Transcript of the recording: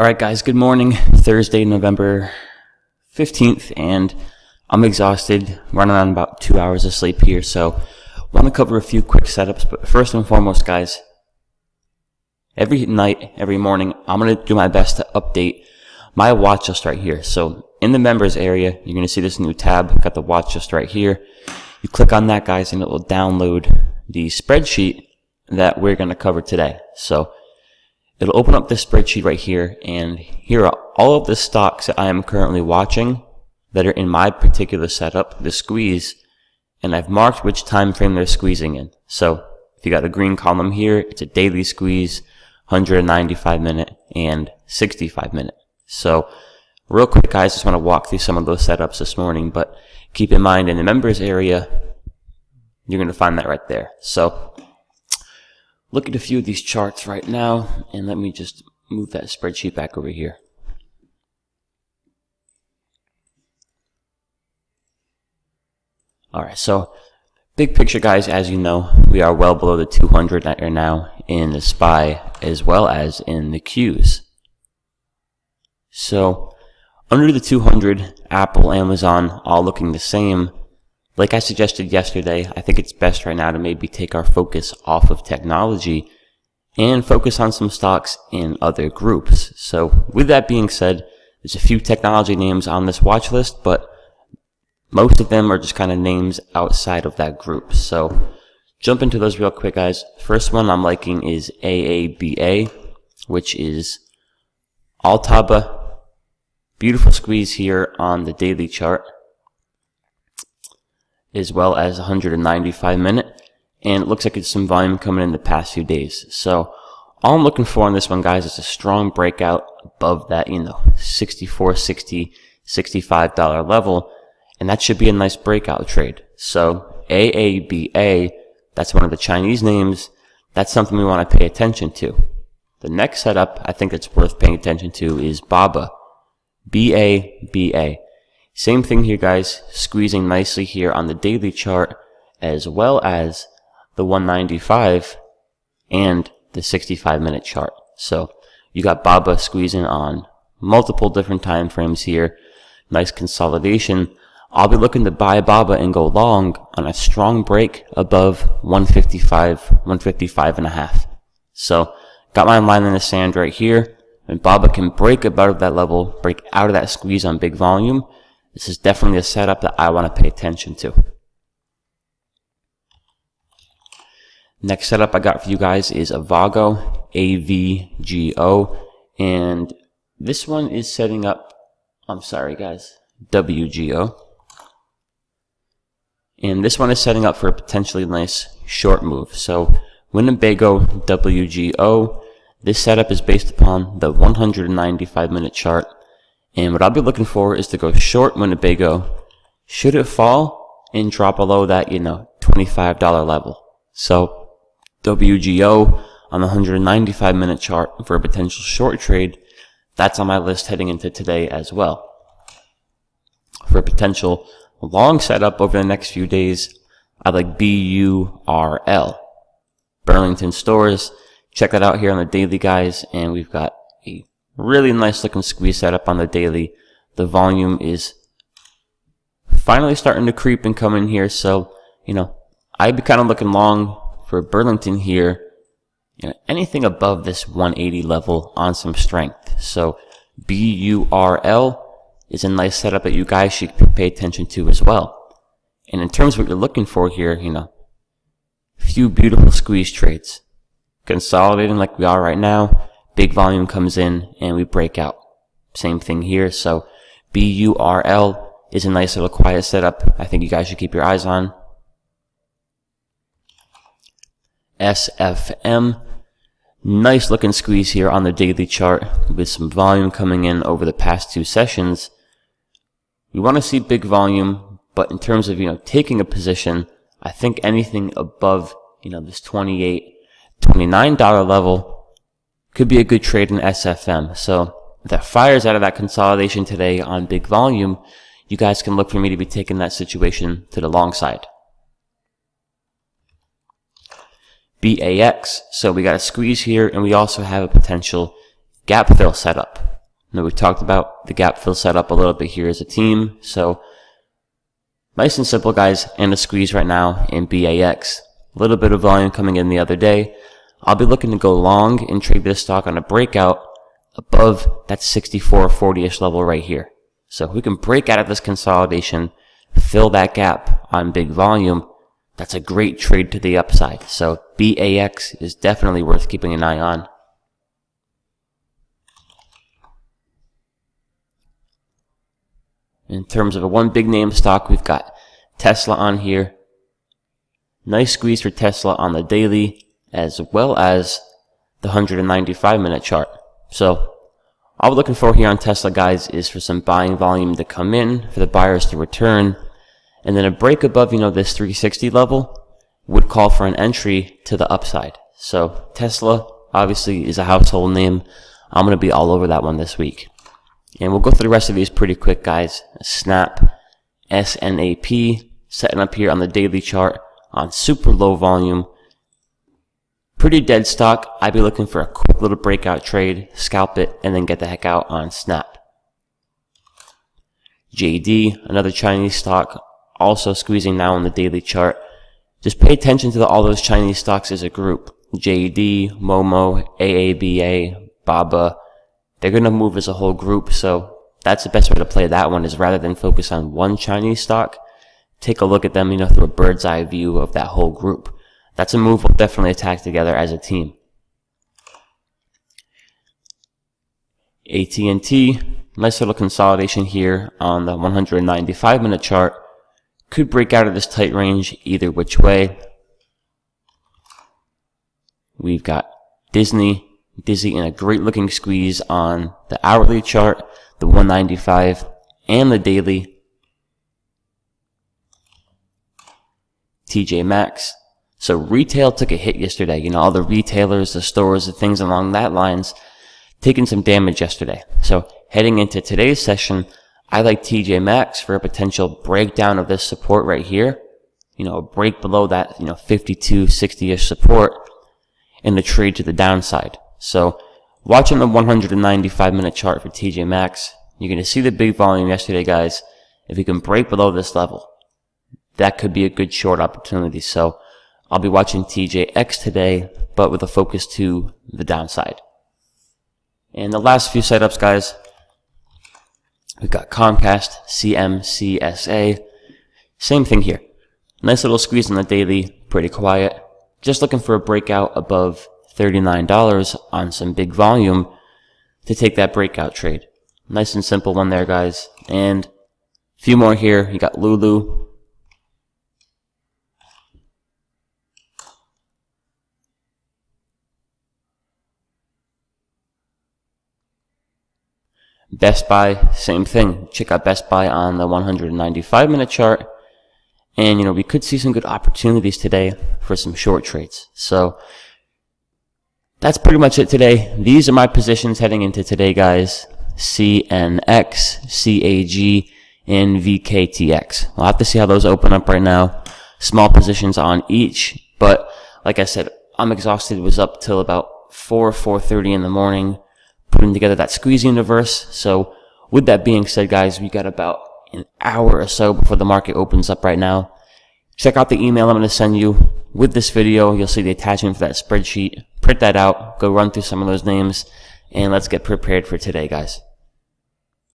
Alright guys, good morning. Thursday, November 15th, and I'm exhausted, running on about 2 hours of sleep here, so I want to cover a few quick setups. But first and foremost, guys, every night, every morning, I'm going to do my best to update my watch list right here. So in the members area, you're going to see this new tab. I've got the watch list right here. You click on that, guys, and it will download the spreadsheet that we're going to cover today. So it'll open up this spreadsheet right here, and here are all of the stocks that I am currently watching that are in my particular setup, the squeeze, and I've marked which time frame they're squeezing in. So if you got the green column here, it's a daily squeeze, 195 minute and 65 minute. So real quick, guys, just want to walk through some of those setups this morning, but keep in mind in the members area, you're going to find that right there. So look at a few of these charts right now, and let me just move that spreadsheet back over here. Alright, so big picture, guys, as you know, we are well below the 200 that are now in the SPY as well as in the Qs. So under the 200, Apple, Amazon, all looking the same. Like I suggested yesterday, I think it's best right now to maybe take our focus off of technology and focus on some stocks in other groups. So with that being said, there's a few technology names on this watch list, but most of them are just kind of names outside of that group. So jump into those real quick, guys. First one I'm liking is AABA, which is Altaba. Beautiful squeeze here on the daily chart, as well as 195 minute, and it looks like it's some volume coming in the past few days. So all I'm looking for on this one, guys, is a strong breakout above that, $64, $60, $65 level, and that should be a nice breakout trade. So AABA, that's one of the Chinese names. That's something we want to pay attention to. The next setup I think that's worth paying attention to is BABA, BABA. Same thing here, guys, squeezing nicely here on the daily chart, as well as the 195 and the 65 minute chart. So you got BABA squeezing on multiple different time frames here. Nice consolidation. I'll be looking to buy BABA and go long on a strong break above 155 and a half. So got my line in the sand right here. When BABA can break above that level, break out of that squeeze on big volume, this is definitely a setup that I want to pay attention to. Next setup I got for you guys is Avago, AVGO, and this one is setting up, WGO. And this one is setting up for a potentially nice short move. So Winnebago WGO, this setup is based upon the 195 minute chart. And what I'll be looking for is to go short Winnebago should it fall and drop below that, $25 level. So WGO on the 195 minute chart for a potential short trade, that's on my list heading into today as well. For a potential long setup over the next few days, I like BURL, Burlington Stores. Check that out here on the daily, guys, and we've got a really nice looking squeeze setup on the daily. The volume is finally starting to creep and come in here. So, I'd be kind of looking long for Burlington here. Anything above this 180 level on some strength. So BURL is a nice setup that you guys should pay attention to as well. And in terms of what you're looking for here, a few beautiful squeeze trades. Consolidating like we are right now. Big volume comes in and we break out. Same thing here. So BURL is a nice little quiet setup I think you guys should keep your eyes on. SFM, nice looking squeeze here on the daily chart with some volume coming in over the past two sessions. We want to see big volume, but in terms of, taking a position, I think anything above, this $28, $29 level could be a good trade in SFM. So if that fires out of that consolidation today on big volume, you guys can look for me to be taking that situation to the long side. BAX, so we got a squeeze here, and we also have a potential gap fill setup. Now we talked about the gap fill setup a little bit here as a team. So nice and simple, guys, and a squeeze right now in BAX. A little bit of volume coming in the other day. I'll be looking to go long and trade this stock on a breakout above that 64.40-ish level right here. So if we can break out of this consolidation, fill that gap on big volume, that's a great trade to the upside. So BAX is definitely worth keeping an eye on. In terms of a one big name stock, we've got Tesla on here. Nice squeeze for Tesla on the daily as well as the 195-minute chart. So all we're looking for here on Tesla, guys, is for some buying volume to come in, for the buyers to return, and then a break above, this 360 level would call for an entry to the upside. So Tesla obviously is a household name. I'm going to be all over that one this week. And we'll go through the rest of these pretty quick, guys. Snap, SNAP, setting up here on the daily chart on super low volume. Pretty dead stock. I'd be looking for a quick little breakout trade, scalp it, and then get the heck out on Snap. JD, another Chinese stock, also squeezing now on the daily chart. Just pay attention to all those Chinese stocks as a group. JD, Momo, AABA, Baba. They're going to move as a whole group, so that's the best way to play that one, is rather than focus on one Chinese stock, take a look at them, through a bird's eye view of that whole group. That's a move we'll definitely attack together as a team. AT&T, nice little consolidation here on the 195-minute chart. Could break out of this tight range either which way. We've got Disney in a great looking squeeze on the hourly chart, the 195, and the daily. TJ Maxx. So retail took a hit yesterday. All the retailers, the stores, the things along that lines, taking some damage yesterday. So heading into today's session, I like TJ Maxx for a potential breakdown of this support right here. A break below that, 52.60-ish support, and a trade to the downside. So watching the 195-minute chart for TJ Maxx, you're going to see the big volume yesterday, guys. If you can break below this level, that could be a good short opportunity. So I'll be watching TJX today, but with a focus to the downside. And the last few setups, guys, we've got Comcast, CMCSA. Same thing here. Nice little squeeze on the daily, pretty quiet. Just looking for a breakout above $39 on some big volume to take that breakout trade. Nice and simple one there, guys. And a few more here. You got Lulu. Best Buy, same thing. Check out Best Buy on the 195-minute chart. And, we could see some good opportunities today for some short trades. So that's pretty much it today. These are my positions heading into today, guys. CNX, CAG, and VKTX. We'll have to see how those open up right now. Small positions on each. But like I said, I'm exhausted. It was up till about 4:30 in the morning, putting together that squeeze universe. So with that being said, guys, we got about an hour or so before the market opens up right now. Check out the email I'm going to send you with this video. You'll see the attachment for that spreadsheet. Print that out, go run through some of those names, and let's get prepared for today, guys.